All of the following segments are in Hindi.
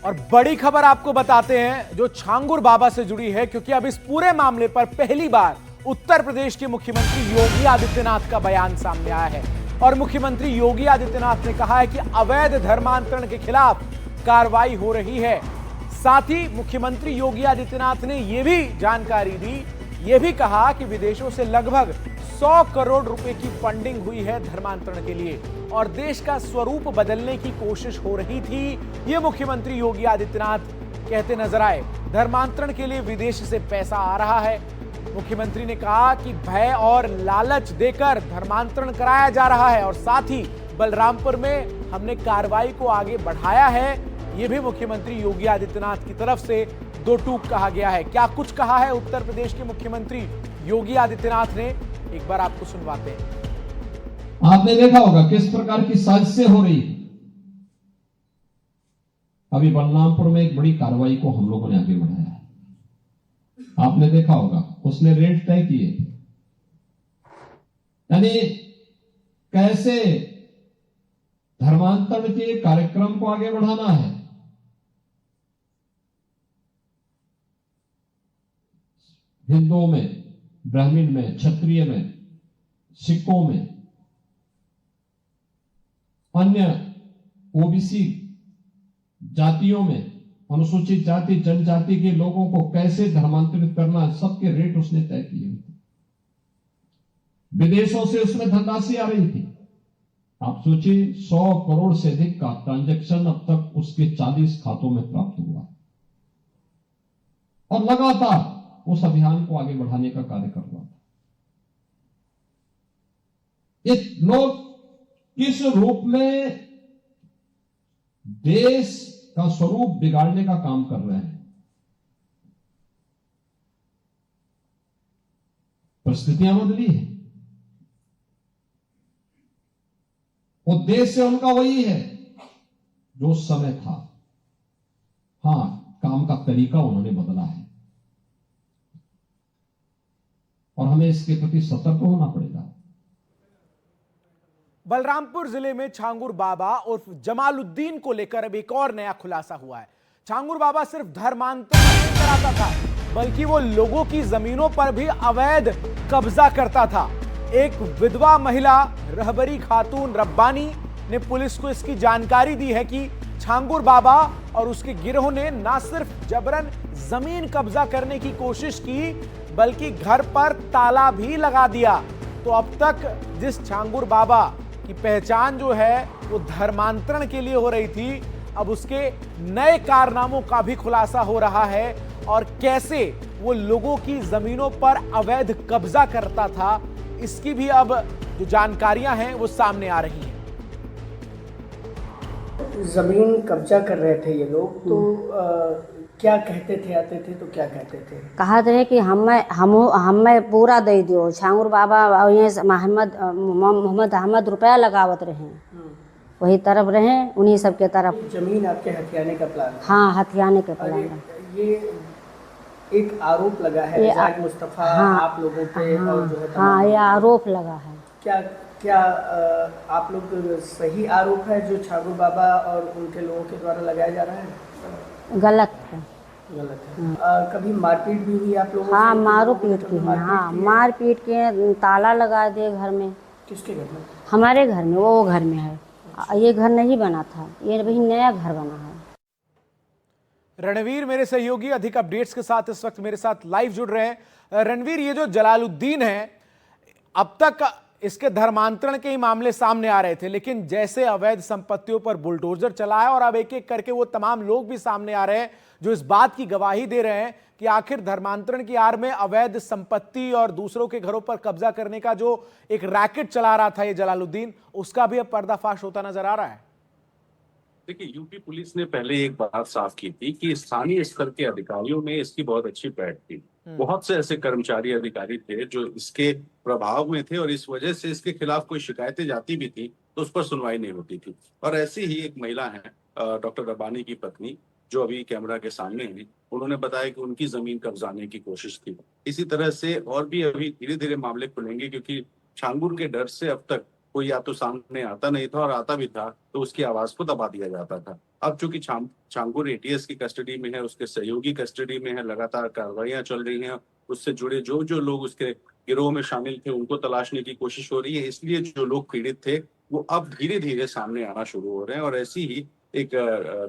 और बड़ी खबर आपको बताते हैं जो छांगुर बाबा से जुड़ी है, क्योंकि अब इस पूरे मामले पर पहली बार उत्तर प्रदेश के मुख्यमंत्री योगी आदित्यनाथ का बयान सामने आया है। और मुख्यमंत्री योगी आदित्यनाथ ने कहा है कि अवैध धर्मांतरण के खिलाफ कार्रवाई हो रही है। साथ ही मुख्यमंत्री योगी आदित्यनाथ ने यह भी जानकारी दी, यह भी कहा कि विदेशों से लगभग 100 करोड़ रुपए की फंडिंग हुई है धर्मांतरण के लिए और देश का स्वरूप बदलने की कोशिश हो रही थी। ये मुख्यमंत्री योगी आदित्यनाथ कहते नजर आए। धर्मांतरण के लिए विदेश से पैसा आ रहा है। मुख्यमंत्री ने कहा कि भय और लालच देकर धर्मांतरण कराया जा रहा है और साथ ही बलरामपुर में हमने कार्रवाई को आगे बढ़ाया है। यह भी मुख्यमंत्री योगी आदित्यनाथ की तरफ से दो टूक कहा गया है। क्या कुछ कहा है उत्तर प्रदेश के मुख्यमंत्री योगी आदित्यनाथ ने, एक बार आपको सुनवाते हैं। आपने देखा होगा किस प्रकार की साजिशें हो रही है। अभी बलरामपुर में एक बड़ी कार्रवाई को हम लोगों ने आगे बढ़ाया है। आपने देखा होगा उसने रेट तय किए, यानी कैसे धर्मांतरण के कार्यक्रम को आगे बढ़ाना है। हिंदुओं में, ब्राह्मण में, क्षत्रिय में, सिखों में, अन्य ओबीसी जातियों में, अनुसूचित जाति जनजाति के लोगों को कैसे धर्मांतरित करना, सबके रेट उसने तय किए। विदेशों से उसमें धनराशि आ रही थी। आप सोचिए 100 करोड़ से अधिक का ट्रांजैक्शन अब तक उसके 40 खातों में प्राप्त हुआ और लगातार उस अभियान को आगे बढ़ाने का कार्य कर रहा था। ये लोग किस रूप में देश का स्वरूप बिगाड़ने का काम कर रहे हैं। परिस्थितियां बदली है। उद्देश्य उनका वही है जो उस समय था। हां, काम का तरीका उन्होंने बदला है और हमें इसके प्रति सतर्क होना पड़ेगा। बलरामपुर जिले में छांगुर बाबा उर्फ जमालुद्दीन को लेकर अब एक और नया खुलासा हुआ है। छांगुर बाबा सिर्फ धर्मांतरण नहीं कराता था, बल्कि वो लोगों की जमीनों पर भी अवैध कब्जा करता था। एक विधवा महिला रहबरी खातून रब्बानी ने पुलिस को इसकी जानकारी दी है कि छांगुर बाबा और उसके गिरोह ने न सिर्फ जबरन जमीन कब्जा करने की कोशिश की, बल्कि घर पर ताला भी लगा दिया। तो अब तक जिस छांगुर बाबा की पहचान जो है वो धर्मांतरण के लिए हो रही थी, अब उसके नए कारनामों का भी खुलासा हो रहा है और कैसे वो लोगों की जमीनों पर अवैध कब्जा करता था, इसकी भी अब जो जानकारियां हैं वो सामने आ रही हैं। जमीन कब्जा कर रहे थे ये लोग, तो क्या कहते थे, आते थे तो क्या कहते थे? कहा थे कि हमें पूरा दे दियो। छांगुर बाबा मोहम्मद अहमद रुपया लगावत रहे, वही तरफ रहे, उन्हीं सब के तरफ जमीन आपके हथियाने का प्लान? हाँ, हथियाने के प्लान। ये एक आरोप लगा है रज़ाक मुस्तफा आप लोगों पे, और जो है हाँ, ये आरोप लगा है। क्या आप लोग सही आरोप है जो छांगुर बाबा और उनके लोगों के द्वारा लगाया जा रहा है? गलत है। गलत है। कभी मारपीट भी हुई आप लोगों से? हाँ, मारपीट की है। हाँ, मारपीट के ताला लगा दिए घर में। किसके घर में? हमारे घर में, वो घर में है। ये घर नहीं बना था, ये वही नया घर बना है। रणवीर मेरे सहयोगी अधिक अपडेट्स के साथ इस वक्त मेरे साथ लाइव जुड़ रहे हैं। रणवीर, ये जो जलालुद्दीन है, अब तक इसके धर्मांतरण के ही मामले सामने आ रहे थे, लेकिन जैसे अवैध संपत्तियों पर बुलडोजर चला है और अब एक एक करके वो तमाम लोग भी सामने आ रहे हैं जो इस बात की गवाही दे रहे हैं कि आखिर धर्मांतरण की आड़ में अवैध संपत्ति और दूसरों के घरों पर कब्जा करने का जो एक रैकेट चला रहा था ये जलालुद्दीन, उसका भी अब पर्दाफाश होता नजर आ रहा है। देखिए, यूपी पुलिस ने पहले एक बात साफ की थी कि स्थानीय स्तर के अधिकारियों में इसकी बहुत अच्छी पैठ थी। बहुत से ऐसे कर्मचारी अधिकारी थे जो इसके प्रभाव में थे और इस वजह से इसके खिलाफ कोई शिकायतें जाती भी थी तो उस पर सुनवाई नहीं होती थी। और ऐसी ही एक महिला है डॉक्टर रब्बानी की पत्नी, जो अभी कैमरा के सामने है। उन्होंने बताया कि उनकी जमीन कब्जाने की कोशिश थी। इसी तरह से और भी अभी धीरे धीरे मामले खुलेंगे, क्योंकि छांगुर के डर से अब तक कोई या तो सामने आता नहीं था, और आता भी था तो उसकी आवाज को दबा दिया जाता था। अब चूंकि छांगुर एटीएस की कस्टडी में है, उसके सहयोगी कस्टडी में है, लगातार कार्रवाइयां चल रही हैं, उससे जुड़े जो जो लोग उसके गिरोह में शामिल थे उनको तलाशने की कोशिश हो रही है, इसलिए जो लोग पीड़ित थे वो अब धीरे धीरे सामने आना शुरू हो रहे हैं। और ऐसी ही एक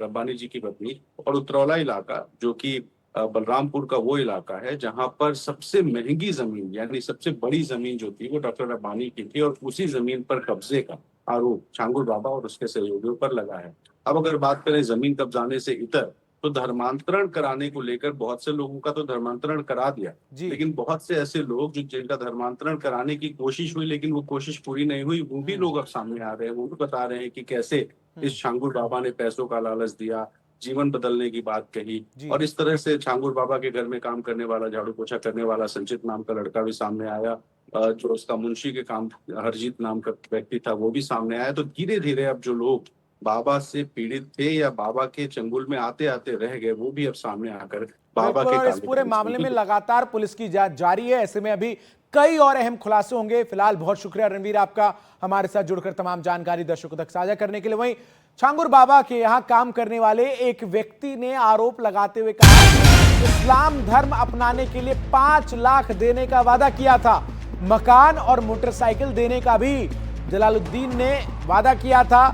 रब्बानी जी की पत्नी और उतरौला इलाका, जो कि बलरामपुर का वो इलाका है जहां पर सबसे महंगी जमीन यानी सबसे बड़ी जमीन जो थी वो डॉक्टर रब्बानी की थी, और उसी जमीन पर कब्जे का आरोप छांगुर बाबा और उसके सहयोगियों पर लगा है। अब अगर बात करें जमीन कब्जाने से इतर, तो धर्मांतरण कराने को लेकर बहुत से लोगों का तो धर्मांतरण करा दिया, लेकिन बहुत से ऐसे लोग जो जिनका धर्मांतरण कराने की कोशिश हुई लेकिन वो कोशिश पूरी नहीं हुई, वो भी लोग अब सामने आ रहे हैं। वो भी बता रहे हैं कि कैसे इस छांगुर बाबा ने पैसों का लालच दिया, जीवन बदलने की बात कही, और इस तरह से छांगुर बाबा के घर में काम करने वाला, झाड़ू पोछा करने वाला संचित नाम का लड़का भी सामने आया, जो उसका मुंशी के काम हरजीत नाम का व्यक्ति था वो भी सामने आया। तो धीरे धीरे अब जो लोग बाबा से पीड़ित थे या बाबा के चंगुल में आते आते रह गए, वो भी अब सामने आकर बाबा के और इस पूरे मामले में लगातार पुलिस की जांच जारी है। ऐसे में अभी कई और अहम खुलासे होंगे। फिलहाल बहुत शुक्रिया रणवीर आपका हमारे साथ जुड़कर तमाम जानकारी दर्शकों तक साझा करने के लिए। वहीं छांगुर बाबा के यहां काम करने वाले एक व्यक्ति ने आरोप लगाते हुए कहा कि इस्लाम धर्म अपनाने के लिए 5 लाख देने का वादा किया था, मकान और मोटरसाइकिल देने का भी जलालुद्दीन ने वादा किया था।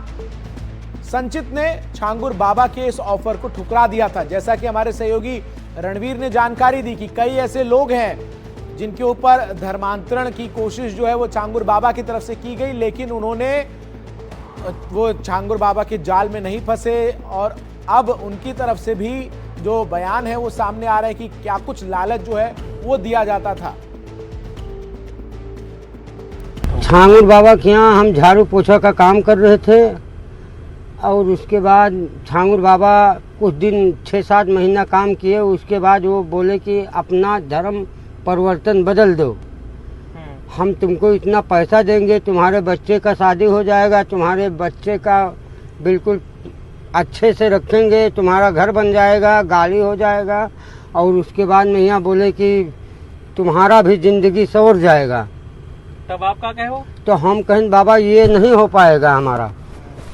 संचित ने छांगुर बाबा के इस ऑफर को ठुकरा दिया था। जैसा कि हमारे सहयोगी रणवीर ने जानकारी दी कि कई ऐसे लोग हैं जिनके ऊपर धर्मांतरण की कोशिश जो है वो छांगुर बाबा की तरफ से की गई, लेकिन उन्होंने वो छांगुर बाबा के जाल में नहीं फंसे, और अब उनकी तरफ से भी जो बयान है वो सामने आ रहा है कि क्या कुछ लालच जो है वो दिया जाता था। छांगुर बाबा के यहाँ हम झाड़ू पोछा का काम कर रहे थे, और उसके बाद छांगुर बाबा कुछ दिन 6-7 महीना काम किए। उसके बाद वो बोले कि अपना धर्म परिवर्तन बदल दो, हम तुमको इतना पैसा देंगे, तुम्हारे बच्चे का शादी हो जाएगा, तुम्हारे बच्चे का बिल्कुल अच्छे से रखेंगे, तुम्हारा घर बन जाएगा, गाड़ी हो जाएगा, और उसके बाद में यहाँ बोले कि तुम्हारा भी जिंदगी संवर जाएगा। तब आप क्या कहो? तो हम कहें बाबा ये नहीं हो पाएगा हमारा,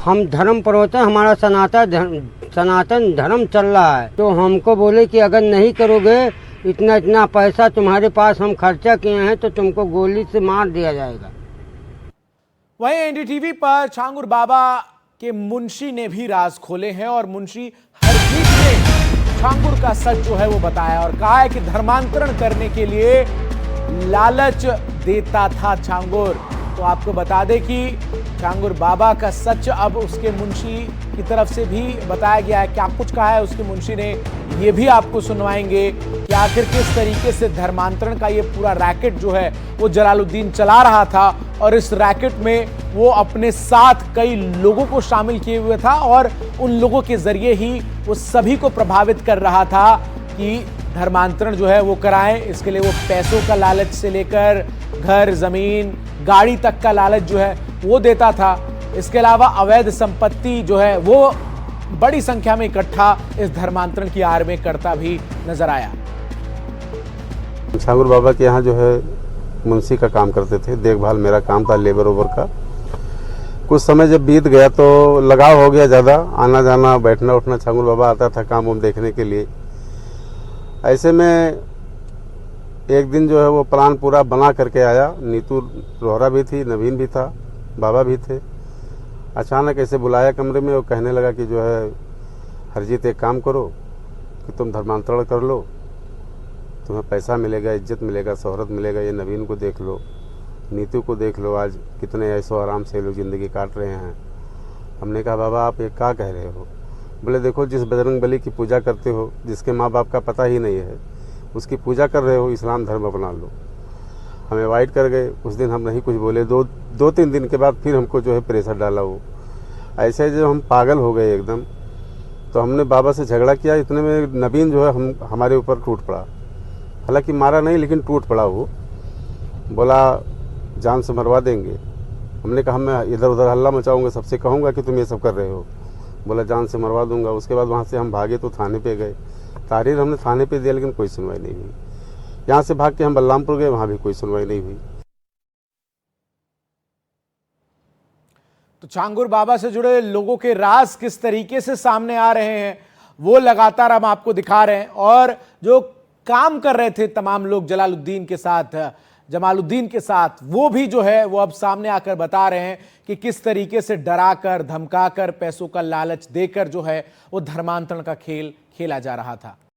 हम धर्म परिवर्तन, हमारा सनातन धर्म चल रहा है। तो हमको बोले कि अगर नहीं करोगे, इतना पैसा तुम्हारे पास हम खर्चा किए हैं, तो तुमको गोली से मार दिया जाएगा। वहीं एनडीटीवी पर छांगुर बाबा के मुंशी ने भी राज खोले हैं, और मुंशी हरजीत ने छांगुर का सच जो है वो बताया और कहा है कि धर्मांतरण करने के लिए लालच देता था छांगुर। तो आपको बता दें कि छांगुर बाबा का सच अब उसके मुंशी की तरफ से भी बताया गया है। क्या कुछ कहा है उसके मुंशी ने, ये भी आपको सुनवाएंगे कि आखिर किस तरीके से धर्मांतरण का ये पूरा रैकेट जो है वो जलालुद्दीन चला रहा था, और इस रैकेट में वो अपने साथ कई लोगों को शामिल किए हुए था, और उन लोगों के जरिए ही वो सभी को प्रभावित कर रहा था कि धर्मांतरण जो है वो कराएं। इसके लिए वो पैसों का लालच से लेकर घर, जमीन, गाड़ी तक का लालच जो है वो देता था। इसके अलावा अवैध संपत्ति जो है वो बड़ी संख्या में इकट्ठा इस धर्मांतरण की आड़ में करता भी नजर आया। छांगुर बाबा के यहाँ जो है मुंशी का काम करते थे, देखभाल मेरा काम था लेबर ओवर का। कुछ समय जब बीत गया तो लगाव हो गया ज़्यादा, आना जाना बैठना उठना, छांगुर बाबा आता था काम वाम देखने के लिए। ऐसे में एक दिन जो है वो प्लान पूरा बना करके आया। नीतू रोहरा भी थी, नवीन भी था, बाबा भी थे। अचानक ऐसे बुलाया कमरे में और कहने लगा कि जो है हरजीत एक काम करो कि तुम धर्मांतरण कर लो, तुम्हें पैसा मिलेगा, इज्जत मिलेगा, शोहरत मिलेगा। ये नवीन को देख लो, नीतू को देख लो, आज कितने ऐसो आराम से लोग ज़िंदगी काट रहे हैं। हमने कहा बाबा आप ये क्या कह रहे हो? बोले देखो जिस बजरंग बली की पूजा करते हो, जिसके माँ बाप का पता ही नहीं है, उसकी पूजा कर रहे हो, इस्लाम धर्म अपना लो। हमें अवॉइड कर गए। उस दिन हम नहीं कुछ बोले। 2-3 दिन के बाद फिर हमको जो है प्रेशर डाला वो। ऐसे जब हम पागल हो गए एकदम, तो हमने बाबा से झगड़ा किया। इतने में नवीन जो है हमारे ऊपर टूट पड़ा। हालांकि मारा नहीं, लेकिन टूट पड़ा वो। बोला जान से मरवा देंगे। हमने कहा मैं इधर उधर हल्ला मचाऊंगा, सबसे कहूँगा कि तुम ये सब कर रहे हो। बोला जान से मरवा दूंगा। उसके बाद वहाँ से हम भागे तो थाने पे गए। तारीर हमने थाने पे दिया, लेकिन कोई सुनवाई नहीं हुई। यहाँ से भाग के हम बलरामपुर गए, वहाँ भी कोई सुनवाई नहीं हुई। तो छांगुर बाबा से जुड़े लोगों के राज किस तरीके से सामने आ रहे हैं वो लगातार हम आपको दिखा रहे हैं। और जो काम कर रहे थे तमाम लोग जमालुद्दीन के साथ वो भी जो है वो अब सामने आकर बता रहे हैं कि किस तरीके से डराकर धमकाकर पैसों का लालच देकर जो है वो धर्मांतरण का खेल खेला जा रहा था।